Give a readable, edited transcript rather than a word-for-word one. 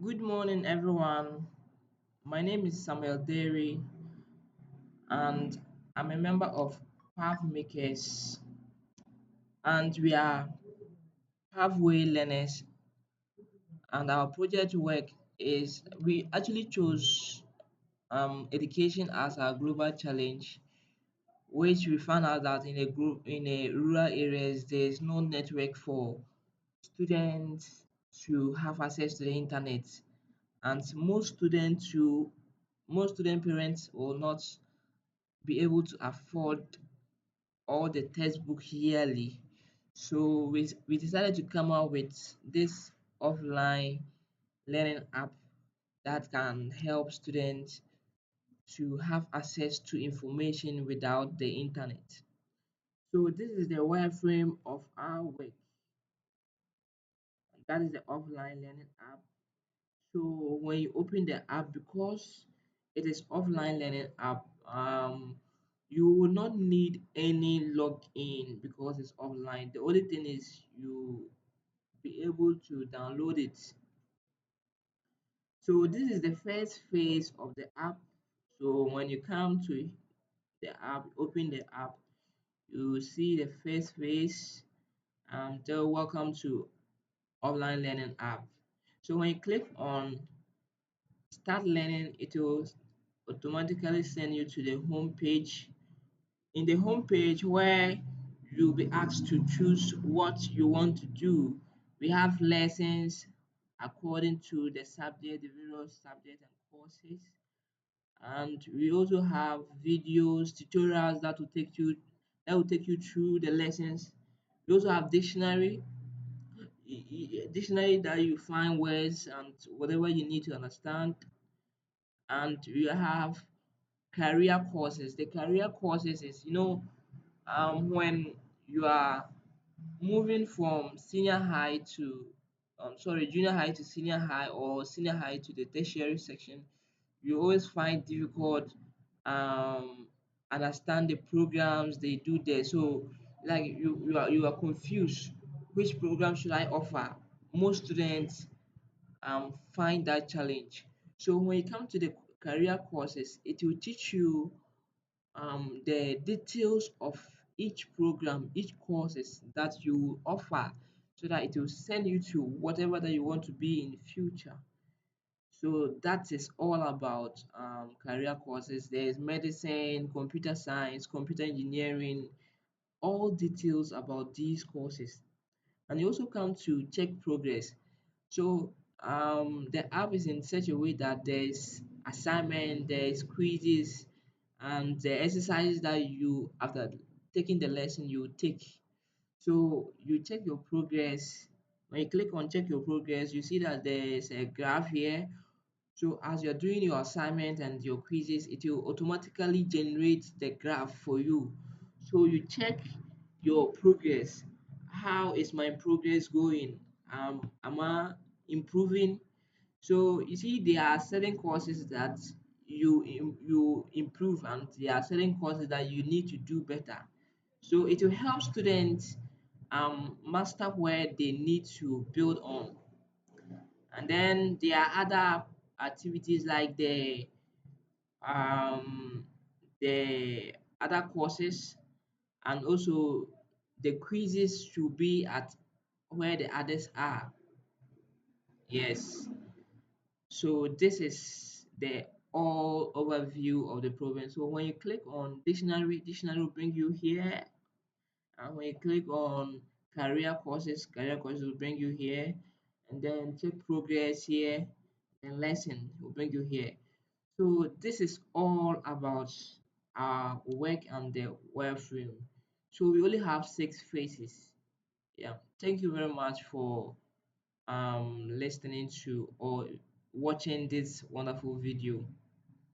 Good morning, everyone. My name is Samuel Derry, and I'm a member of Path Makers, and we are Pathway Learners. And our project work is we actually chose education as our global challenge, which we found out that in a rural areas there is no network for students to have access to the internet, and most student parents will not be able to afford all the textbook yearly. So we decided to come up with this offline learning app that can help students to have access to information without the internet. So this is the wireframe of our work. That is the offline learning app. So when you open the app, because it is offline learning app, you will not need any login because it's offline. The only thing is you be able to download it. So this is the first phase of the app. So when you come to the app, open the app, you will see the first phase. So welcome to offline learning app. So when you click on start learning, it will automatically send you to the home page. In the home page where you'll be asked to choose what you want to do. We have lessons according to the subject, the various subjects and courses. And we also have videos, tutorials that will take you through the lessons. We also have dictionary that you find words and whatever you need to understand. And we have career courses. The career courses is when you are moving from senior high to junior high to senior high or senior high to the tertiary section, you always find difficult um understand the programs they do there. So like you are confused, which program should I offer? Most students find that challenge. So when you come to the career courses, it will teach you the details of each program, each courses that you offer, so that it will send you to whatever that you want to be in the future. So that is all about career courses. There is medicine, computer science, computer engineering, all details about these courses. And you also come to check progress. So the app is in such a way that there's assignment, there's quizzes, and the exercises that you after taking the lesson you take. So you check your progress. When you click on check your progress, you see that there's a graph here. So as you're doing your assignment and your quizzes, it will automatically generate the graph for you. So you check your progress. How is my progress going? Am I improving? So you see, there are certain courses that you improve, and there are certain courses that you need to do better. So it will help students master where they need to build on. And then there are other activities like um the other courses, and also the quizzes should be at where the others are. Yes. So this is the all overview of the program. So when you click on dictionary will bring you here. And when you click on career courses will bring you here. And then check progress here, and lesson will bring you here. So this is all about our work and the wireframe. So we only have 6 phases. Yeah. Thank you very much for listening to or watching this wonderful video.